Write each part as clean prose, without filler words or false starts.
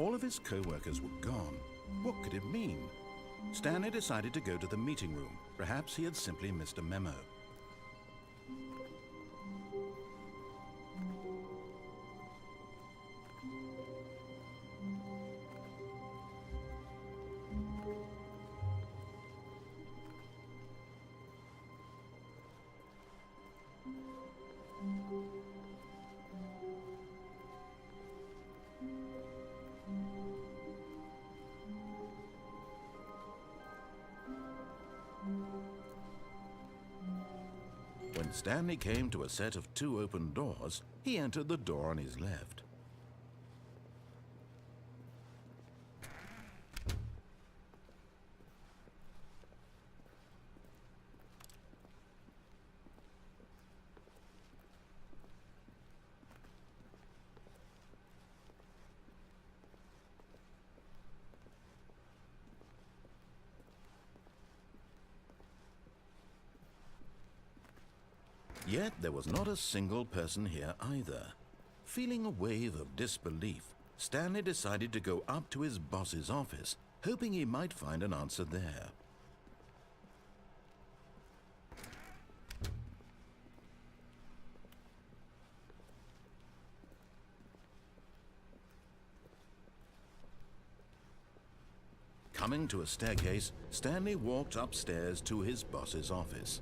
All of his co-workers were gone. What could it mean? Stanley decided to go to the meeting room. Perhaps he had simply missed a memo. When Stanley came to a set of 2 open doors, he entered the door on his left. Yet there was not a single person here either. Feeling a wave of disbelief, Stanley decided to go up to his boss's office, hoping he might find an answer there. Coming to a staircase, Stanley walked upstairs to his boss's office.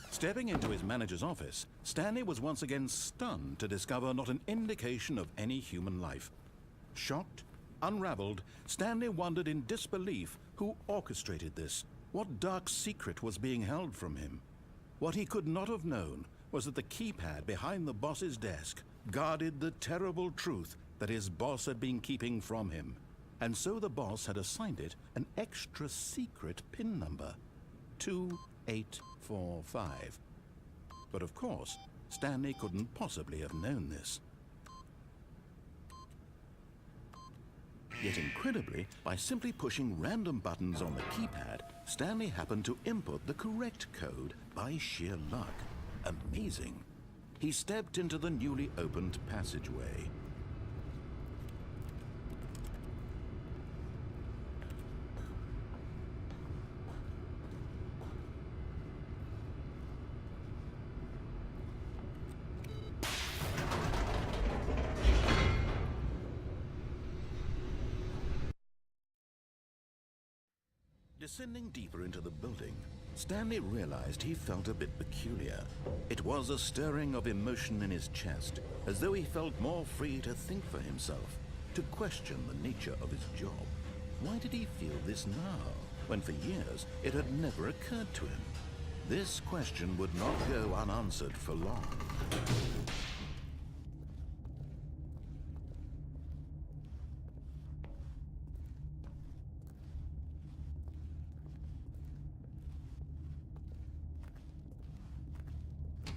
Stepping into his manager's office, Stanley was once again stunned to discover not an indication of any human life. Shocked, unraveled, Stanley wondered in disbelief who orchestrated this. What dark secret was being held from him? What he could not have known was that the keypad behind the boss's desk guarded the terrible truth that his boss had been keeping from him. And so the boss had assigned it an extra secret PIN number, 2845. But of course, Stanley couldn't possibly have known this. Yet incredibly, by simply pushing random buttons on the keypad, Stanley happened to input the correct code by sheer luck. Amazing. He stepped into the newly opened passageway. Descending deeper into the building, Stanley realized he felt a bit peculiar. It was a stirring of emotion in his chest, as though he felt more free to think for himself, to question the nature of his job. Why did he feel this now, when for years it had never occurred to him? This question would not go unanswered for long.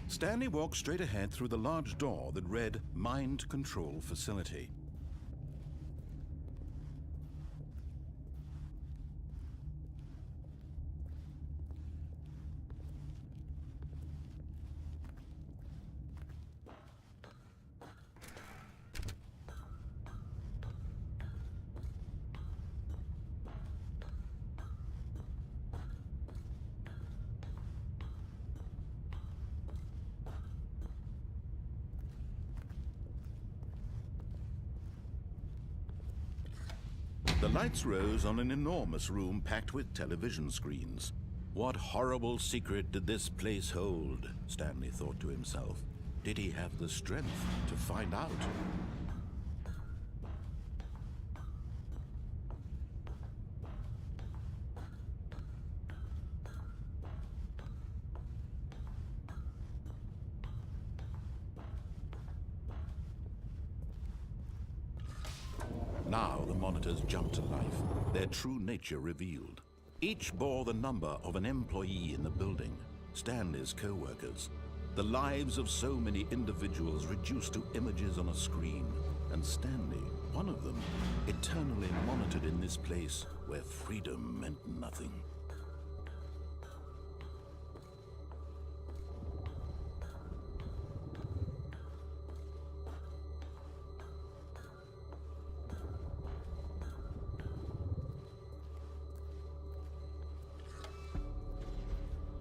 Stanley walked straight ahead through the large door that read Mind Control Facility. The lights rose on an enormous room packed with television screens. What horrible secret did this place hold? Stanley thought to himself. Did he have the strength to find out? Now the monitors jumped to life, their true nature revealed. Each bore the number of an employee in the building, Stanley's co-workers. The lives of so many individuals reduced to images on a screen, and Stanley, one of them, eternally monitored in this place where freedom meant nothing.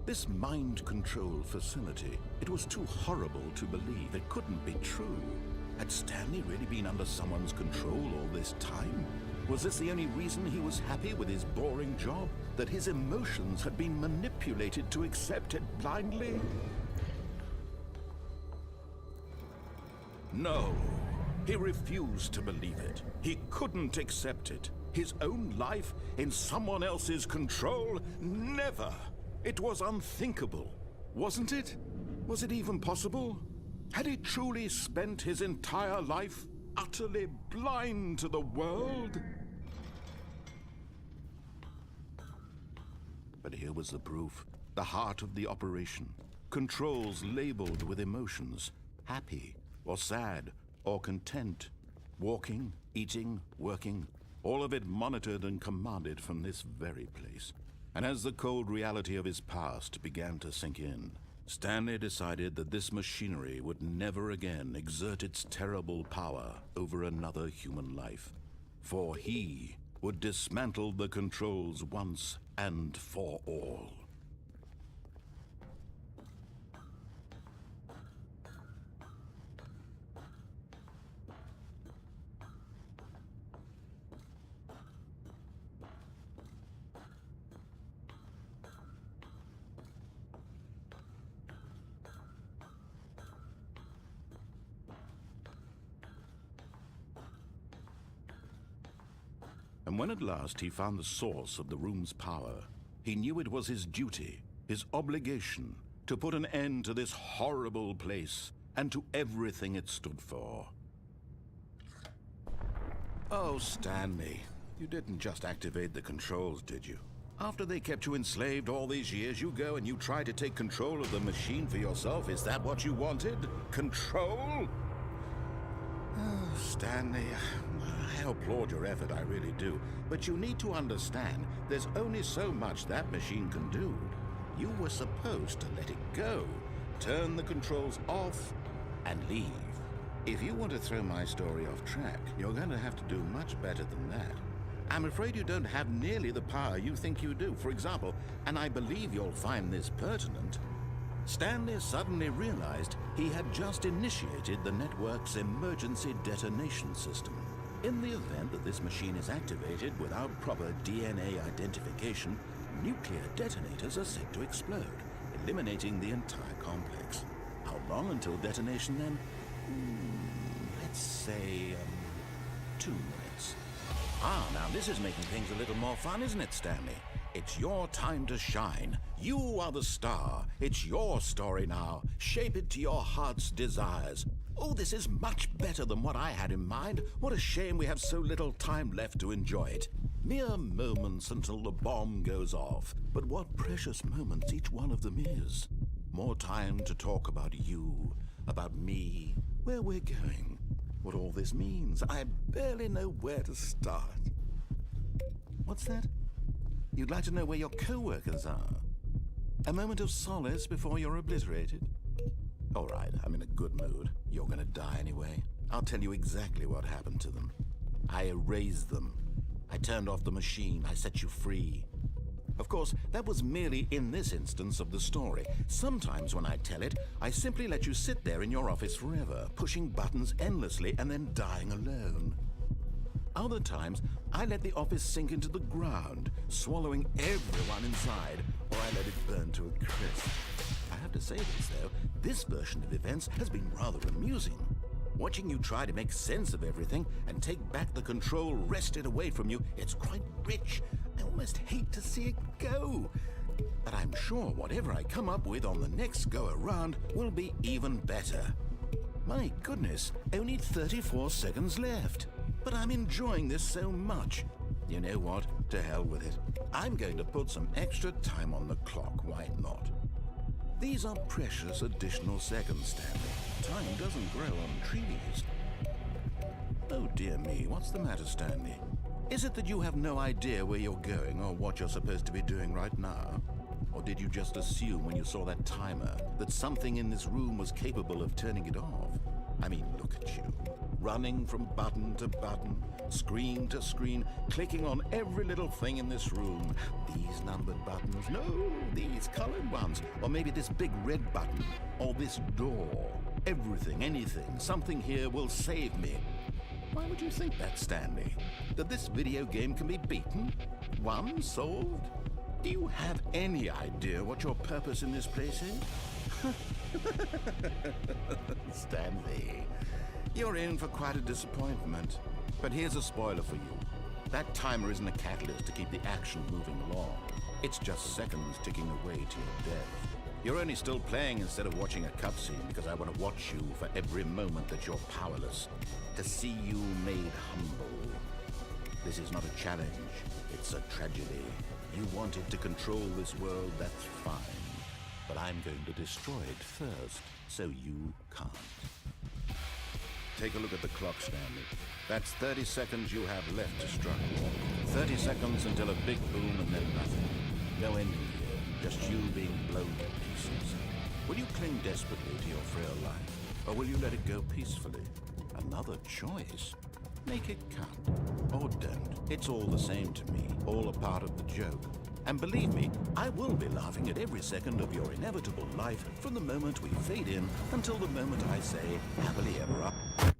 This mind control facility, it was too horrible to believe. It couldn't be true. Had Stanley really been under someone's control all this time? Was this the only reason he was happy with his boring job? That his emotions had been manipulated to accept it blindly? No, he refused to believe it. He couldn't accept it. His own life in someone else's control? Never! It was unthinkable, wasn't it? Was it even possible? Had he truly spent his entire life utterly blind to the world? But here was the proof, the heart of the operation. Controls labeled with emotions, happy or sad or content. Walking, eating, working, all of it monitored and commanded from this very place. And as the cold reality of his past began to sink in, Stanley decided that this machinery would never again exert its terrible power over another human life. For he would dismantle the controls once and for all. And when at last he found the source of the room's power, he knew it was his duty, his obligation, to put an end to this horrible place and to everything it stood for. Oh, Stanley, you didn't just activate the controls, did you? After they kept you enslaved all these years, you go and you try to take control of the machine for yourself. Is that what you wanted? Control? Oh, Stanley, I applaud your effort, I really do. But you need to understand, there's only so much that machine can do. You were supposed to let it go, turn the controls off, and leave. If you want to throw my story off track, you're going to have to do much better than that. I'm afraid you don't have nearly the power you think you do. For example, and I believe you'll find this pertinent, Stanley suddenly realized he had just initiated the network's emergency detonation system. In the event that this machine is activated without proper DNA identification, nuclear detonators are set to explode, eliminating the entire complex. How long until detonation then? Let's say, 2 minutes. Ah, now this is making things a little more fun, isn't it, Stanley? It's your time to shine. You are the star. It's your story now. Shape it to your heart's desires. Oh, this is much better than what I had in mind. What a shame we have so little time left to enjoy it. Mere moments until the bomb goes off. But what precious moments each one of them is. More time to talk about you, about me, where we're going, what all this means. I barely know where to start. What's that? You'd like to know where your co-workers are? A moment of solace before you're obliterated? All right, I'm in a good mood. You're gonna die anyway. I'll tell you exactly what happened to them. I erased them. I turned off the machine. I set you free. Of course, that was merely in this instance of the story. Sometimes when I tell it, I simply let you sit there in your office forever, pushing buttons endlessly and then dying alone. Other times, I let the office sink into the ground, swallowing everyone inside, or I let it burn to a crisp. I have to say this, though, this version of events has been rather amusing. Watching you try to make sense of everything and take back the control wrested away from you, it's quite rich. I almost hate to see it go. But I'm sure whatever I come up with on the next go-around will be even better. My goodness, only 34 seconds left. but I'm enjoying this so much. You know what? To hell with it. I'm going to put some extra time on the clock, why not? These are precious additional seconds, Stanley. Time doesn't grow on trees. Oh dear me, what's the matter, Stanley? Is it that you have no idea where you're going or what you're supposed to be doing right now? Or did you just assume when you saw that timer that something in this room was capable of turning it off? I mean, look at you. Running from button to button, screen to screen, clicking on every little thing in this room. These numbered buttons, no, these colored ones. Or maybe this big red button, or this door. Everything, anything, something here will save me. Why would you think that, Stanley? That this video game can be beaten? Won? Solved? Do you have any idea what your purpose in this place is? Stanley, you're in for quite a disappointment. But here's a spoiler for you. That timer isn't a catalyst to keep the action moving along. It's just seconds ticking away to your death. You're only still playing instead of watching a cutscene because I want to watch you for every moment that you're powerless. To see you made humble. This is not a challenge, it's a tragedy. You wanted to control this world, that's fine. But I'm going to destroy it first, so you can't. Take a look at the clock, Stanley. That's 30 seconds you have left to struggle. 30 seconds until a big boom and then nothing. No ending here, just you being blown to pieces. Will you cling desperately to your frail life, or will you let it go peacefully? Another choice. Make it count, or don't. It's all the same to me, all a part of the joke. And believe me, I will be laughing at every second of your inevitable life from the moment we fade in until the moment I say happily ever after.